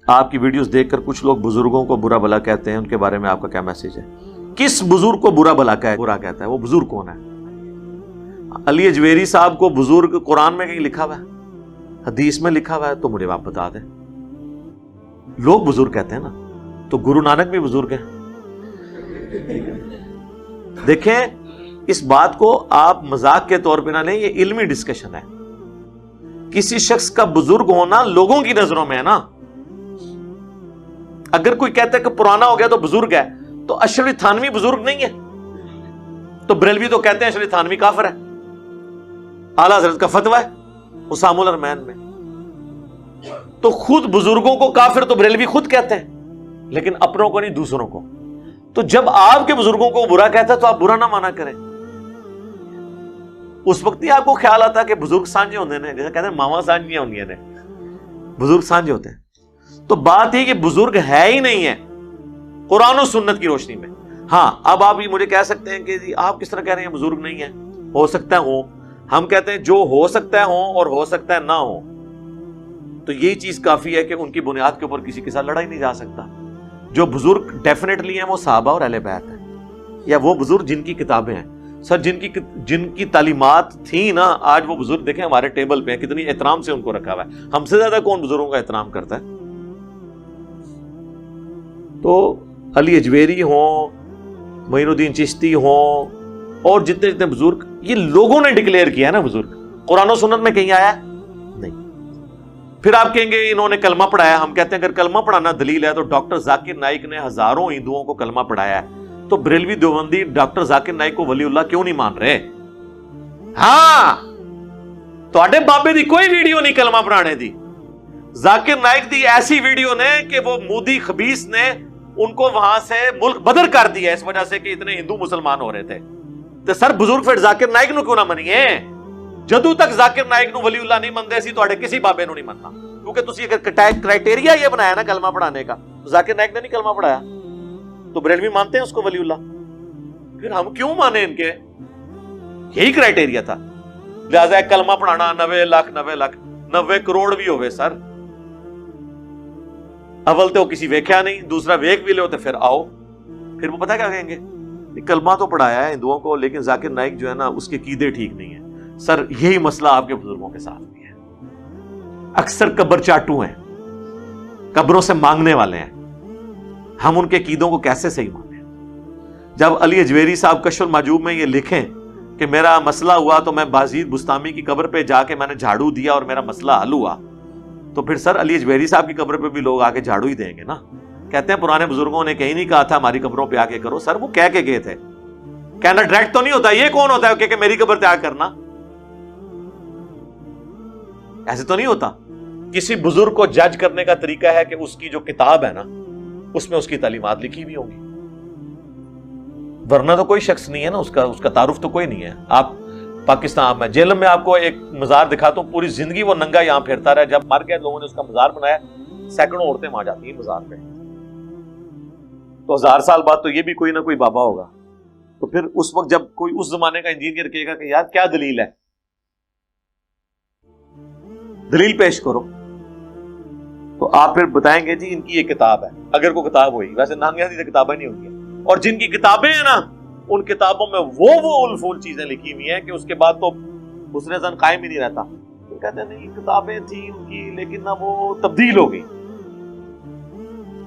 آپ کی ویڈیوز دیکھ کر کچھ لوگ بزرگوں کو برا بھلا کہتے ہیں، ان کے بارے میں آپ کا کیا میسج ہے؟ کس بزرگ کو برا بھلا کہتا ہے؟ وہ بزرگ کون ہے؟ علی اجویری صاحب کو بزرگ قرآن میں کہیں لکھا ہوا ہے؟ حدیث میں لکھا ہوا ہے؟ تو مجھے آپ بتا دیں۔ لوگ بزرگ کہتے ہیں نا، تو گرو نانک بھی بزرگ ہیں۔ دیکھیں، اس بات کو آپ مذاق کے طور پہ نہ لیں، یہ علمی ڈسکشن ہے۔ کسی شخص کا بزرگ ہونا لوگوں کی نظروں میں ہے نا۔ اگر کوئی کہتا ہے کہ پرانا ہو گیا تو بزرگ ہے، تو اشرف علی تھانوی بزرگ نہیں ہے؟ تو بریلوی تو کہتے ہیں اشرف علی تھانوی کافر ہے، اعلیٰ حضرت کا فتویٰ ہے اسام الارمین میں۔ تو خود بزرگوں کو کافر تو بریلوی خود کہتے ہیں، لیکن اپنوں کو نہیں، دوسروں کو۔ تو جب آپ کے بزرگوں کو برا کہتا ہے تو آپ برا نہ مانا کریں۔ اس وقت ہی آپ کو خیال آتا کہ بزرگ سانجے ہوتے ہیں، جیسے کہتے ہیں ماما سانجیاں ہوندیاں نے، بزرگ سانجے ہوتے ہیں۔ تو بات یہ کہ بزرگ ہے ہی نہیں ہے قرآن و سنت کی روشنی میں۔ ہاں، اب آپ یہ مجھے کہہ سکتے ہیں کہ جی آپ کس طرح کہہ رہے ہیں بزرگ نہیں ہے؟ ہو سکتا ہے ہوں۔ ہم کہتے ہیں جو ہو سکتا ہے ہوں اور ہو سکتا ہے نہ ہو، تو یہی چیز کافی ہے کہ ان کی بنیاد کے اوپر کسی کے ساتھ لڑا ہی نہیں جا سکتا۔ جو بزرگ ڈیفینیٹلی ہیں وہ صحابہ اور اہل بیت ہیں، یا وہ بزرگ جن کی کتابیں ہیں۔ سر جن کی تعلیمات تھیں نا، آج وہ بزرگ دیکھیں ہمارے ٹیبل پہ ہیں، کتنی احترام سے ان کو رکھا ہوا ہے۔ ہم سے زیادہ کون بزرگوں کا احترام کرتا ہے؟ تو علی اجویری ہوں، معین الدین چشتی ہوں، اور جتنے جتنے بزرگ، یہ لوگوں نے ڈکلیئر کیا ہے نا بزرگ، قرآن و سنت میں کہیں آیا ہے؟ نہیں۔ پھر آپ کہیں گے انہوں نے کلمہ پڑھایا۔ ہم کہتے ہیں اگر کلمہ پڑھانا دلیل ہے تو ڈاکٹر ذاکر نائک نے ہزاروں ہندوؤں کو کلمہ پڑھایا ہے، تو بریلوی دیوبندی ڈاکٹر ذاکر نائک کو ولی اللہ کیوں نہیں مان رہے؟ ہاں، تواڈے بابے دی کوئی ویڈیو نہیں کلمہ پڑھانے دی، ذاکر نائک دی ایسی ویڈیو نے کہ وہ مودی خبیث نے ان کو وہاں سے ملک بدر کر دیا اس وجہ سے کہ اتنے ہندو مسلمان ہو رہے تھے۔ تو سر بزرگ پھر ذاکر نائک نو کیوں نہ منیے؟ جدو تک ذاکر نائک نو ولی اللہ نہیں منتے سی تواڈے کسی بابے نو نہیں مننا، کیونکہ تسی اگر کرائٹیریا یہ بنایا نا کلمہ پڑھانے کا، تو ذاکر نائک نے نہیں کلمہ پڑھایا، تو بریلوی مانتے ہیں اس کو ولی اللہ، پھر ہم کیوں مانے ان کے؟ یہی کرائٹیریا تھا۔ لہذا کلمہ پڑھانا 90 لاکھ 90 کروڑ بھی ہوئے سر، اول تو کسی ویکھیا نہیں، دوسرا ویک بھی لے ہوتے، پھر آؤ، پھر وہ پتہ کیا کہیں گے؟ کلمہ تو پڑھایا ہے ہندوؤں کو، لیکن ذاکر نائک جو ہے نا اس کے عقیدے ٹھیک نہیں ہیں۔ سر یہی مسئلہ آپ کے بزرگوں کے ساتھ بھی ہے، اکثر قبر چاٹو ہیں، قبروں سے مانگنے والے ہیں۔ ہم ان کے عقیدوں کو کیسے صحیح مانیں؟ جب علی اجویری صاحب کشف المحجوب میں یہ لکھیں کہ میرا مسئلہ ہوا تو میں بازید بستامی کی قبر پہ جا کے میں نے جھاڑو دیا اور میرا مسئلہ حل ہوا، تو پھر سر علی اجویری صاحب کی قبر پہ بھی لوگ آ کے جھاڑو ہی دیں گے نا۔ کہتے ہیں پرانے بزرگوں نے کہیں نہیں کہا تھا ہماری قبروں پہ آ کے کرو، سر وہ کہہ کے گئے تھے، کہنا ڈائریکٹ تو نہیں ہوتا۔ یہ کون ہوتا ہے کہ میری قبر پہ آ کرنا؟ ایسے تو نہیں ہوتا۔ کسی بزرگ کو جج کرنے کا طریقہ ہے کہ اس کی جو کتاب ہے نا اس میں اس کی تعلیمات لکھی ہوئی ہوں گی، ورنہ تو کوئی شخص نہیں ہے نا، اس کا تعارف تو کوئی نہیں ہے۔ آپ پاکستان میں جیلم میں آپ کو ایک مزار دکھاتا ہوں، پوری زندگی وہ ننگا یہاں پھرتا رہا، جب مر گیا لوگوں نے اس کا مزار بنایا، سینکڑوں عورتیں وہاں جاتی ہیں مزار پہ، تو 1000 سال بعد تو یہ بھی کوئی نہ کوئی بابا ہوگا۔ تو پھر اس وقت جب کوئی اس زمانے کا انجینئر کہے گا کہ یار کیا دلیل ہے، دلیل پیش کرو، تو آپ پھر بتائیں گے جی ان کی یہ کتاب ہے، اگر کوئی کتاب ہوئی، ویسے نانگیاں سی کتابیں نہیں ہوتی ہیں، اور جن کی کتابیں ہیں نا ان کتابوں میں وہ الفول چیزیں لکھی ہوئی ہیں کہ اس کے بعد تو حسن زن قائم ہی نہیں رہتا۔ تو کہتے ہیں نہیں کتابیں تھیں ان کی لیکن نہ وہ تبدیل ہو گئی۔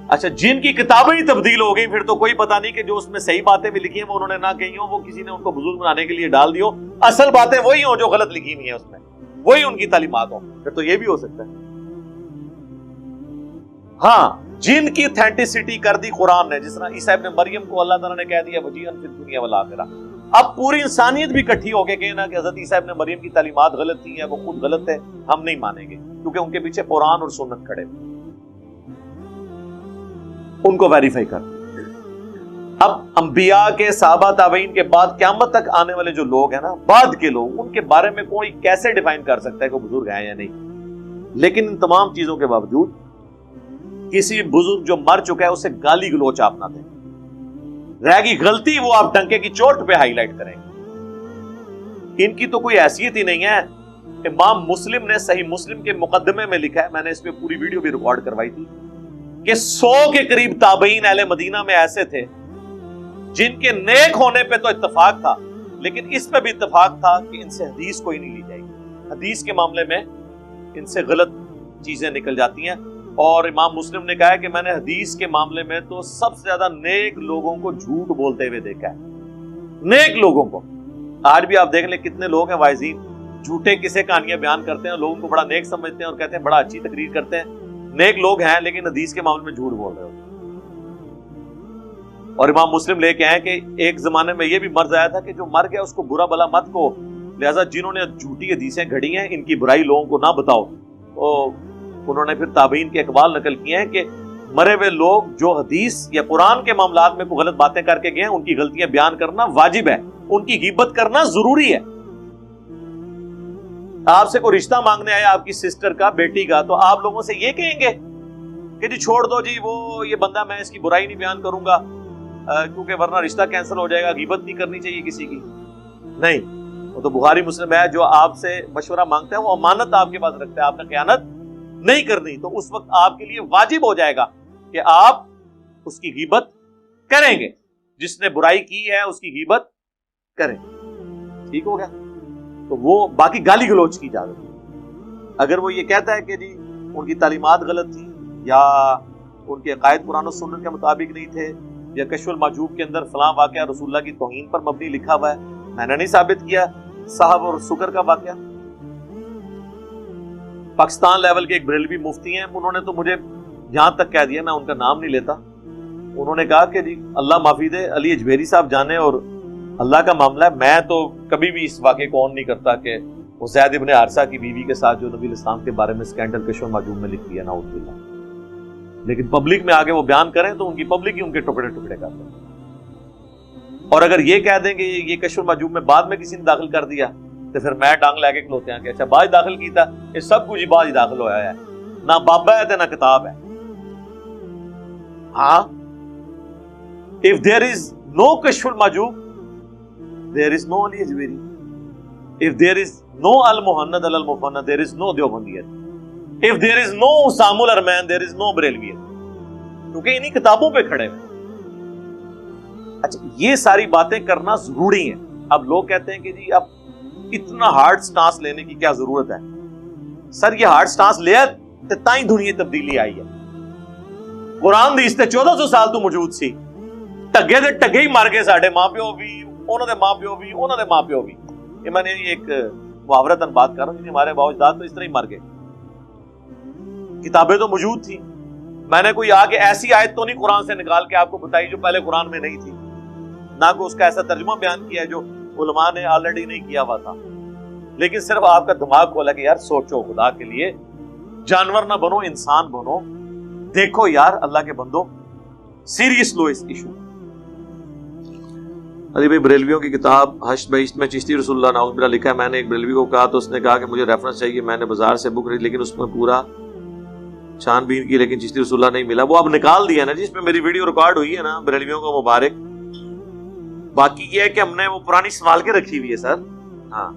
اچھا، جن کی کتابیں ہی تبدیل ہو گئی پھر تو کوئی پتہ نہیں کہ جو اس میں صحیح باتیں بھی لکھی ہیں وہ انہوں نے نہ کہی ہوں، وہ کسی نے ان کو بزرگ بنانے کے لیے ڈال دی ہو، اصل باتیں وہی ہوں جو غلط لکھی ہوئی ہیں اس میں، وہی ان کی تعلیمات ہوں، پھر تو یہ بھی ہو سکتا ہے۔ ہاں، جن کی اتھینٹسٹی کر دی قرآن نے، جس طرح عیسیٰ ابن مریم کو اللہ تعالیٰ نے کہہ دیا وجیہا فی الدنیا والآخرہ، اب پوری انسانیت بھی اکٹھی ہو کے کہنا کہ حضرت عیسیٰ ابن مریم کی تعلیمات غلط تھی ہیں، وہ خود غلط ہے، ہم نہیں مانیں گے، کیونکہ ان کے پیچھے قرآن اور سنت کھڑے ہوئے، ان کو ویریفائی کر۔ اب انبیاء کے، صحابہ، تابعین کے بعد قیامت تک آنے والے جو لوگ ہیں نا، بعد کے لوگ، ان کے بارے میں کوئی کیسے ڈیفائن کر سکتا ہے کہ بزرگ ہیں یا نہیں؟ لیکن ان تمام چیزوں کے باوجود کسی بزرگ جو مر چکا ہے اسے گالی گلوچ آپ نہ دیں، رہ گئی غلطی وہ آپ ڈنکے کی چوٹ پہ ہائی لائٹ کریں گے۔ ان کی تو کوئی حیثیت ہی نہیں ہے۔ امام مسلم نے صحیح مسلم کے مقدمے میں لکھا ہے، میں نے اس پہ پوری ویڈیو بھی ریکارڈ کروائی تھی، کہ 100 کے قریب تابعین اہل مدینہ میں ایسے تھے جن کے نیک ہونے پہ تو اتفاق تھا، لیکن اس پہ بھی اتفاق تھا کہ ان سے حدیث کوئی نہیں لی جائے گی، حدیث کے معاملے میں ان سے غلط چیزیں نکل جاتی ہیں۔ اور امام مسلم نے کہا ہے کہ میں نے حدیث کے معاملے میں تو سب سے زیادہ نیک لوگوں کو جھوٹ بولتے ہوئے دیکھا ہے، نیک لوگوں کو۔ آج بھی آپ دیکھ لیں کتنے لوگ ہیں واعظین، جھوٹے قصے کہانیاں بیان کرتے ہیں، لوگوں کو بڑا نیک سمجھتے ہیں اور کہتے ہیں بڑا اچھی تقریر کرتے ہیں، نیک لوگ ہیں لیکن حدیث کے معاملے میں جھوٹ بول رہے ہوتے ہیں۔ اور امام مسلم لے کے آئے کہ ایک زمانے میں یہ بھی مرض آیا تھا کہ جو مر گیا اس کو برا بلا مت کو، لہذا جنہوں نے جھوٹی حدیثیں گھڑی ہیں ان کی برائی لوگوں کو نہ بتاؤ۔ انہوں نے پھر تابعین کے اقوال نقل کیے ہیں کہ مرے ہوئے لوگ جو حدیث یا قرآن کے معاملات میں کوئی غلط باتیں کر کے گئے ہیں ان کی غلطیاں بیان کرنا واجب ہے، ان کی غیبت کرنا ضروری ہے۔ آپ سے کوئی رشتہ مانگنے آیا آپ کی سسٹر کا، بیٹی کا، تو آپ لوگوں سے یہ کہیں گے کہ جی چھوڑ دو جی، وہ یہ بندہ میں اس کی برائی نہیں بیان کروں گا کیونکہ ورنہ رشتہ کینسل ہو جائے گا، غیبت نہیں کرنی چاہیے کسی کی؟ نہیں، وہ تو بخاری مسلم ہے، جو آپ سے مشورہ مانگتا ہے وہ امانت آپ کے پاس رکھتا ہے، آپ نے خیانت نہیں کرنی، تو اس وقت آپ کے لیے واجب ہو جائے گا کہ آپ اس کی غیبت کریں گے، جس نے برائی کی ہے اس کی غیبت کریں۔ ٹھیک ہو گیا؟ تو وہ باقی گالی گلوچ کی اجازت ہے۔ اگر وہ یہ کہتا ہے کہ جی ان کی تعلیمات غلط تھی یا ان کے عقائد قرآن و سنت کے مطابق نہیں تھے یا کشف المحجوب کے اندر فلاں واقعہ رسول اللہ کی توہین پر مبنی لکھا ہوا ہے، میں نے نہیں ثابت کیا، صاحب اور سکر کا واقعہ۔ پاکستان لیول کے ایک بریلوی مفتی ہیں، انہوں نے تو مجھے یہاں تک کہہ دیا، میں ان کا نام نہیں لیتا، انہوں نے کہا کہ جی اللہ معافی دے، علی اجویری صاحب جانے اور اللہ کا معاملہ ہے، میں تو کبھی بھی اس واقعے کو آن نہیں کرتا کہ وہ زید ابن حارثہ کی بیوی کے ساتھ جو نبی اسلام کے بارے میں سکینڈل کشف المحجوب میں لکھ دیا، نعوذ باللہ، لیکن پبلک میں آگے وہ بیان کریں تو ان کی پبلک ہی ان کے ٹکڑے ٹکڑے کر دیں۔ اور اگر یہ کہہ دیں کہ یہ کشف المحجوب میں بعد میں کسی نے داخل کر دیا تو پھر میں ڈانگ لے کے کھلوتے ہیں کہ اچھا بعد داخل کیتا، یہ سب کچھ بعد ہی داخل ہوا ہے، نہ بابا ہے نہ کتاب ہے۔ ہاں، if there is no کشف al Mahjub there is no Ali اجویری، if there is no Al Muhannad Al Mufannad there is no دیوبندیت، if there is no Assam الارمین there is no بریلویت، کیونکہ انہی کتابوں پہ کھڑے ہیں۔ اچھا، یہ ساری باتیں کرنا ضروری ہیں۔ اب لوگ کہتے ہیں کہ جی اب اتنا ہارڈ سٹانس لینے کی کیا ضرورت ہے؟ سر یہ ہارڈ سٹانس لیا تائیں دنیا تبدیلی آئی ہے۔ قرآن دی اس تے 1400 سال تو موجود سی، ٹگے دے ٹگے ہی مار گئے، ساڈے ماں پیو بھی، انہوں دے ماں پیو بھی، انہوں دے ماں پیو بھی۔ یہ میں نے ایک محاورتاً بات کر رہا ہوں کہ ہمارے باپ اجداد تو اس طرح ہی مر گئے، کتابیں تو موجود تھیں، میں نے کوئی آگے ایسی آیت تو نہیں قرآن سے نکال کے آپ کو بتائی جو پہلے قرآن میں نہیں تھی، نہ کوئی اس کا ایسا ترجمہ بیان کیا ہے جو علماء نے آلریڈی نہیں کیا ہوا تھا، لیکن صرف آپ کا دماغ کھولا کہ یار سوچو، خدا کے لیے جانور نہ بنو، انسان بنو، دیکھو یار اللہ کے بندو، سیریس لو اس ایشو۔ علی بھائی بریلویوں کی کتاب حشر بہشت میں چشتی رسول اللہ نعوذ باللہ لکھا ہے، میں نے ایک بریلوی کو کہا تو اس نے کہا کہ مجھے ریفرنس چاہیے، میں نے بازار سے بک خریدی لیکن اس میں پورا چھان بین کی لیکن چشتی رسول اللہ نہیں ملا۔ وہ اب نکال دیا نا جی، اس میں میری ویڈیو ریکارڈ ہوئی ہے نا، بریلویوں کو مبارک۔ باقی یہ ہے کہ ہم نے وہ پرانی سنبھال کے رکھی ہوئی ہے سر۔ ہاں